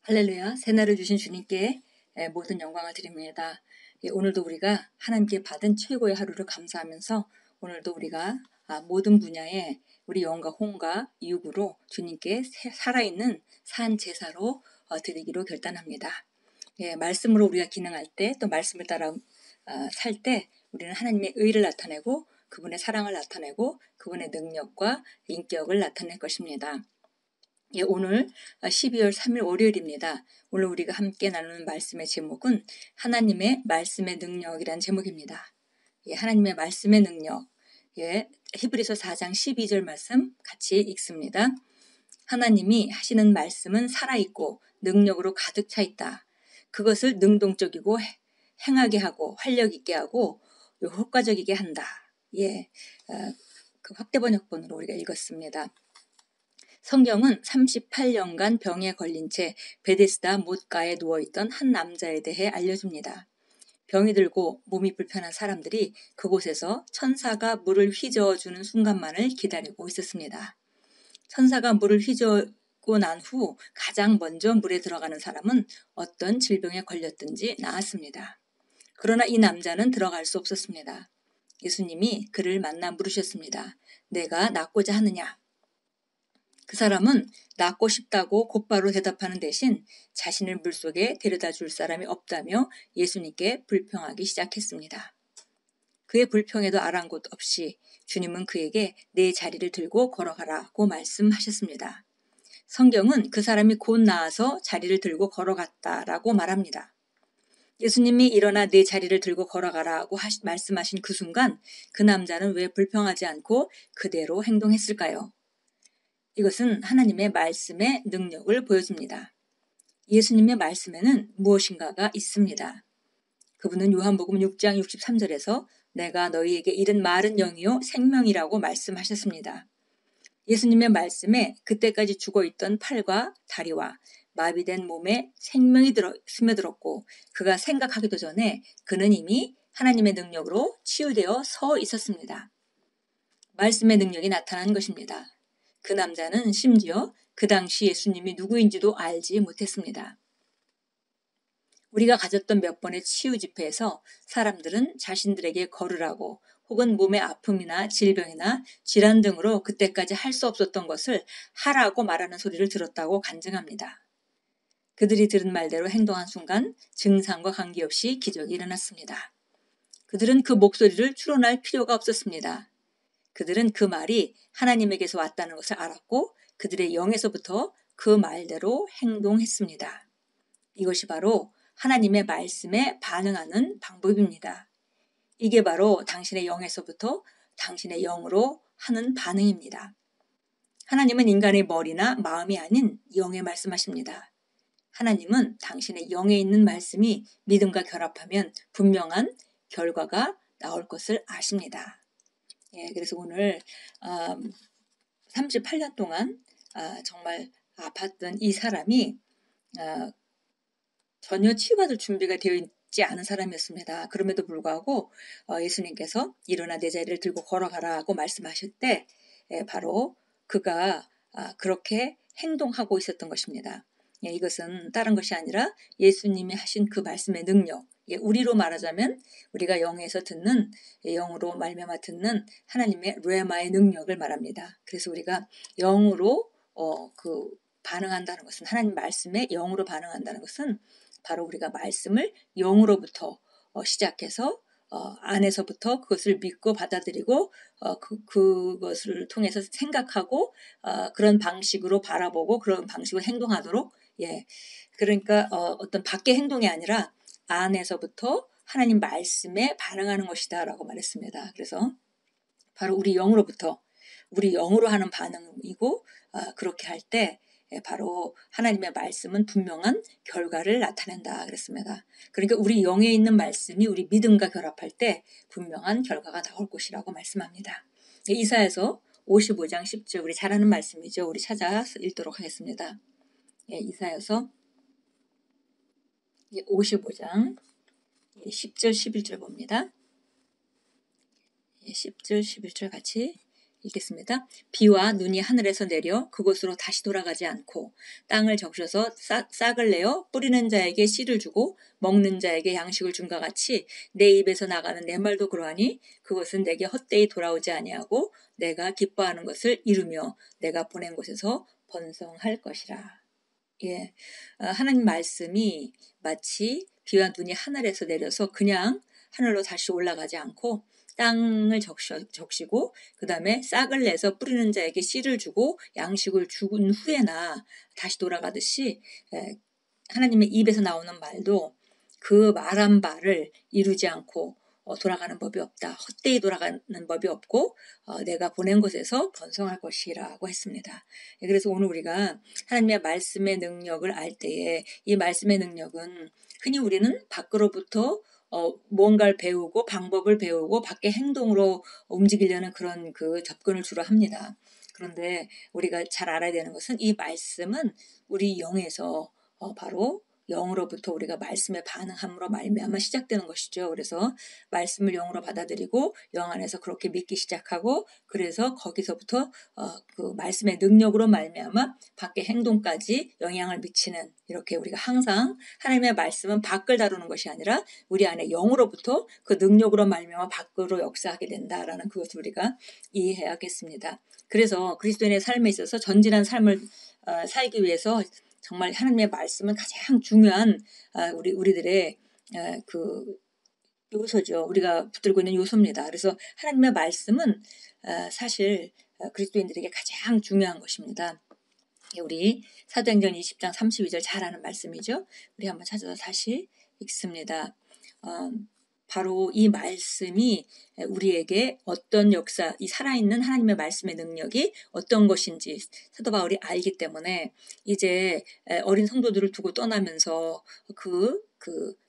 할렐루야, 새날을 주신 주님께 모든 영광을 드립니다. 오늘도 우리가 하나님께 받은 최고의 하루를 감사하면서 오늘도 우리가 모든 분야에 우리 영과 혼과 육으로 주님께 살아있는 산 제사로 드리기로 결단합니다. 말씀으로 우리가 기능할 때 또 말씀을 따라 살 때 우리는 하나님의 의를 나타내고 그분의 사랑을 나타내고 그분의 능력과 인격을 나타낼 것입니다. 오늘 12월 3일 월요일입니다. 오늘 우리가 함께 나누는 말씀의 제목은 하나님의 말씀의 능력이라는 제목입니다. 하나님의 말씀의 능력. 히브리서 4장 12절 말씀 같이 읽습니다. 하나님이 하시는 말씀은 살아있고 능력으로 가득 차 있다. 그것을 능동적이고 행하게 하고 활력 있게 하고 효과적이게 한다. 그 확대 번역본으로 우리가 읽었습니다. 성경은 38년간 병에 걸린 채 베데스다 못가에 누워있던 한 남자에 대해 알려줍니다. 병이 들고 몸이 불편한 사람들이 그곳에서 천사가 물을 휘저어주는 순간만을 기다리고 있었습니다. 천사가 물을 휘저고 난 후 가장 먼저 물에 들어가는 사람은 어떤 질병에 걸렸든지 나았습니다. 그러나 이 남자는 들어갈 수 없었습니다. 예수님이 그를 만나 물으셨습니다. 내가 낫고자 하느냐? 그 사람은 낫고 싶다고 곧바로 대답하는 대신 자신을 물속에 데려다 줄 사람이 없다며 예수님께 불평하기 시작했습니다. 그의 불평에도 아랑곳 없이 주님은 그에게 내 자리를 들고 걸어가라고 말씀하셨습니다. 성경은 그 사람이 곧 나아서 자리를 들고 걸어갔다라고 말합니다. 예수님이 일어나 내 자리를 들고 걸어가라고 말씀하신 그 순간 그 남자는 왜 불평하지 않고 그대로 행동했을까요? 이것은 하나님의 말씀의 능력을 보여줍니다. 예수님의 말씀에는 무엇인가가 있습니다. 그분은 요한복음 6장 63절에서 내가 너희에게 이른 말은 영이요 생명이라고 말씀하셨습니다. 예수님의 말씀에 그때까지 죽어있던 팔과 다리와 마비된 몸에 생명이 스며들었고 그가 생각하기도 전에 그는 이미 하나님의 능력으로 치유되어 서 있었습니다. 말씀의 능력이 나타난 것입니다. 그 남자는 심지어 그 당시 예수님이 누구인지도 알지 못했습니다. 우리가 가졌던 몇 번의 치유 집회에서 사람들은 자신들에게 걸으라고 혹은 몸의 아픔이나 질병이나 질환 등으로 그때까지 할 수 없었던 것을 하라고 말하는 소리를 들었다고 간증합니다. 그들이 들은 말대로 행동한 순간 증상과 관계없이 기적이 일어났습니다. 그들은 그 목소리를 추론할 필요가 없었습니다. 그들은 그 말이 하나님에게서 왔다는 것을 알았고 그들의 영에서부터 그 말대로 행동했습니다. 이것이 바로 하나님의 말씀에 반응하는 방법입니다. 이게 바로 당신의 영에서부터 당신의 영으로 하는 반응입니다. 하나님은 인간의 머리나 마음이 아닌 영에 말씀하십니다. 하나님은 당신의 영에 있는 말씀이 믿음과 결합하면 분명한 결과가 나올 것을 아십니다. 그래서 오늘 38년 동안 정말 아팠던 이 사람이 전혀 치유받을 준비가 되어 있지 않은 사람이었습니다. 그럼에도 불구하고 예수님께서 일어나 내 자리를 들고 걸어가라고 말씀하실 때 바로 그가 그렇게 행동하고 있었던 것입니다. 이것은 다른 것이 아니라 예수님이 하신 그 말씀의 능력, 우리로 말하자면 우리가 영에서 듣는 영으로 말미암아 듣는 하나님의 레마의 능력을 말합니다. 그래서 우리가 영으로 반응한다는 것은 하나님 말씀에 영으로 반응한다는 것은 바로 우리가 말씀을 영으로부터 시작해서 안에서부터 그것을 믿고 받아들이고 그것을 통해서 생각하고 그런 방식으로 바라보고 그런 방식으로 행동하도록 그러니까 어떤 밖의 행동이 아니라 안에서부터 하나님 말씀에 반응하는 것이다라고 말했습니다. 그래서 바로 우리 영으로부터 우리 영으로 하는 반응이고 그렇게 할 때 바로 하나님의 말씀은 분명한 결과를 나타낸다 그랬습니다. 그러니까 우리 영에 있는 말씀이 우리 믿음과 결합할 때 분명한 결과가 나올 것이라고 말씀합니다. 이사야서 55장 10절 우리 잘 아는 말씀이죠. 우리 찾아서 읽도록 하겠습니다. 이사야서 55장 10절 11절 봅니다. 10절 11절 같이 읽겠습니다. 비와 눈이 하늘에서 내려 그곳으로 다시 돌아가지 않고 땅을 적셔서 싹을 내어 뿌리는 자에게 씨를 주고 먹는 자에게 양식을 준과 같이 내 입에서 나가는 내 말도 그러하니 그것은 내게 헛되이 돌아오지 아니하고 내가 기뻐하는 것을 이루며 내가 보낸 곳에서 번성할 것이라. 예, 하나님 말씀이 마치 비와 눈이 하늘에서 내려서 그냥 하늘로 다시 올라가지 않고 땅을 적시고 그 다음에 싹을 내서 뿌리는 자에게 씨를 주고 양식을 준 후에나 다시 돌아가듯이 하나님의 입에서 나오는 말도 그 말한 바를 이루지 않고 돌아가는 법이 없다. 헛되이 돌아가는 법이 없고 내가 보낸 곳에서 번성할 것이라고 했습니다. 그래서 오늘 우리가 하나님의 말씀의 능력을 알 때에 이 말씀의 능력은 흔히 우리는 밖으로부터 뭔가를 배우고 방법을 배우고 밖의 행동으로 움직이려는 그런 그 접근을 주로 합니다. 그런데 우리가 잘 알아야 되는 것은 이 말씀은 우리 영에서 바로 영으로부터 우리가 말씀에 반응함으로 말미암아 시작되는 것이죠. 그래서 말씀을 영으로 받아들이고 영 안에서 그렇게 믿기 시작하고 그래서 거기서부터 그 말씀의 능력으로 말미암아 밖의 행동까지 영향을 미치는 이렇게 우리가 항상 하나님의 말씀은 밖을 다루는 것이 아니라 우리 안에 영으로부터 그 능력으로 말미암아 밖으로 역사하게 된다라는 그것을 우리가 이해해야겠습니다. 그래서 그리스도인의 삶에 있어서 전진한 삶을 살기 위해서 정말 하나님의 말씀은 가장 중요한 우리들의 그 요소죠. 우리가 붙들고 있는 요소입니다. 그래서 하나님의 말씀은 사실 그리스도인들에게 가장 중요한 것입니다. 우리 사도행전 20장 32절 잘 아는 말씀이죠. 우리 한번 찾아서 다시 읽습니다. 바로 이 말씀이 우리에게 어떤 역사, 이 살아있는 하나님의 말씀의 능력이 어떤 것인지 사도 바울이 알기 때문에 이제 어린 성도들을 두고 떠나면서 그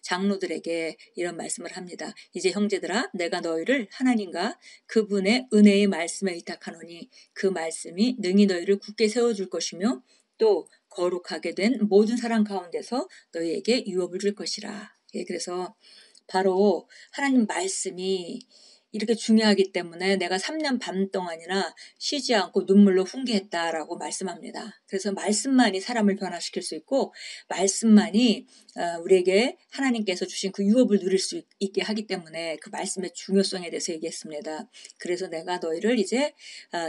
장로들에게 이런 말씀을 합니다. 이제 형제들아 내가 너희를 하나님과 그분의 은혜의 말씀에 의탁하노니 그 말씀이 능히 너희를 굳게 세워줄 것이며 또 거룩하게 된 모든 사람 가운데서 너희에게 유업을 줄 것이라. 예, 그래서 바로 하나님 말씀이 이렇게 중요하기 때문에 내가 3년 반 동안이나 쉬지 않고 눈물로 훈계했다라고 말씀합니다. 그래서 말씀만이 사람을 변화시킬 수 있고 말씀만이 우리에게 하나님께서 주신 그 유업을 누릴 수 있게 하기 때문에 그 말씀의 중요성에 대해서 얘기했습니다. 그래서 내가 너희를 이제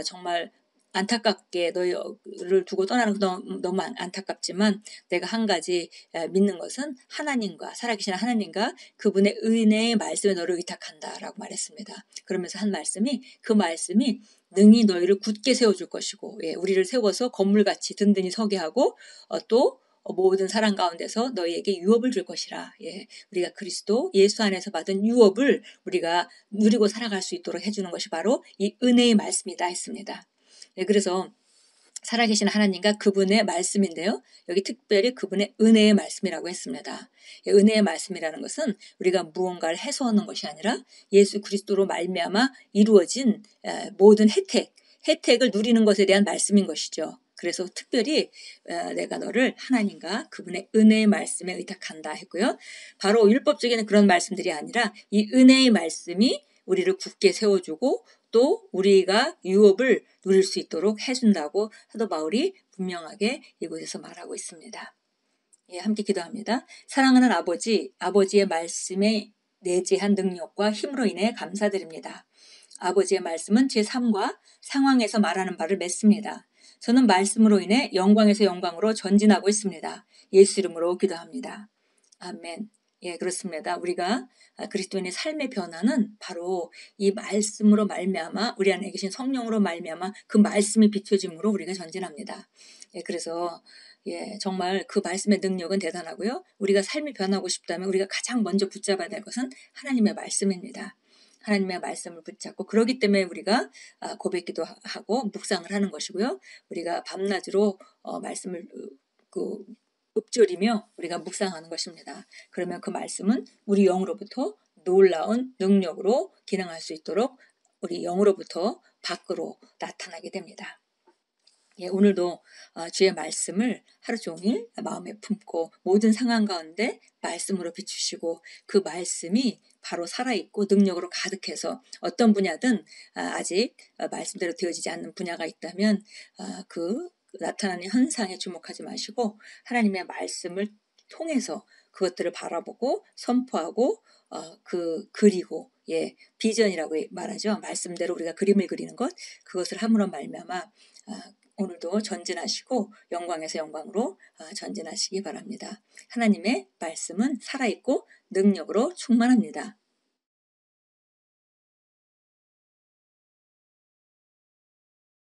정말 안타깝게 너희를 두고 떠나는 거 너무 안타깝지만 내가 한 가지 믿는 것은 하나님과 살아계신 하나님과 그분의 은혜의 말씀에 너를 의탁한다라고 말했습니다. 그러면서 한 말씀이 그 말씀이 능히 너희를 굳게 세워줄 것이고 우리를 세워서 건물같이 든든히 서게 하고 또 모든 사람 가운데서 너희에게 유업을 줄 것이라. 우리가 그리스도 예수 안에서 받은 유업을 우리가 누리고 살아갈 수 있도록 해주는 것이 바로 이 은혜의 말씀이다 했습니다. 그래서 살아계신 하나님과 그분의 말씀인데요. 여기 특별히 그분의 은혜의 말씀이라고 했습니다. 은혜의 말씀이라는 것은 우리가 무언가를 해소하는 것이 아니라 예수 그리스도로 말미암아 이루어진 모든 혜택을 누리는 것에 대한 말씀인 것이죠. 그래서 특별히 내가 너를 하나님과 그분의 은혜의 말씀에 의탁한다 했고요. 바로 율법적인 그런 말씀들이 아니라 이 은혜의 말씀이 우리를 굳게 세워주고 또 우리가 유업을 누릴 수 있도록 해준다고 사도 바울이 분명하게 이곳에서 말하고 있습니다. 함께 기도합니다. 사랑하는 아버지의 말씀에 내재한 능력과 힘으로 인해 감사드립니다. 아버지의 말씀은 제 삶과 상황에서 말하는 바를 맺습니다. 저는 말씀으로 인해 영광에서 영광으로 전진하고 있습니다. 예수 이름으로 기도합니다. 아멘. 그렇습니다. 우리가 그리스도인의 삶의 변화는 바로 이 말씀으로 말미암아 우리 안에 계신 성령으로 말미암아 그 말씀이 비춰짐으로 우리가 전진합니다. 그래서 정말 그 말씀의 능력은 대단하고요. 우리가 삶이 변하고 싶다면 우리가 가장 먼저 붙잡아야 될 것은 하나님의 말씀입니다. 하나님의 말씀을 붙잡고 그러기 때문에 우리가 고백기도 하고 묵상을 하는 것이고요. 우리가 밤낮으로 말씀을 읊조리며 우리가 묵상하는 것입니다. 그러면 그 말씀은 우리 영으로부터 놀라운 능력으로 기능할 수 있도록 우리 영으로부터 밖으로 나타나게 됩니다. 예, 오늘도 주의 말씀을 하루 종일 마음에 품고 모든 상황 가운데 말씀으로 비추시고 그 말씀이 바로 살아있고 능력으로 가득해서 어떤 분야든 아직 말씀대로 되어지지 않는 분야가 있다면 그 나타나는 현상에 주목하지 마시고 하나님의 말씀을 통해서 그것들을 바라보고 선포하고 그리고 예, 비전이라고 말하죠. 말씀대로 우리가 그림을 그리는 것, 그것을 함으로 말미암아 오늘도 전진하시고 영광에서 영광으로 전진하시기 바랍니다. 하나님의 말씀은 살아있고 능력으로 충만합니다.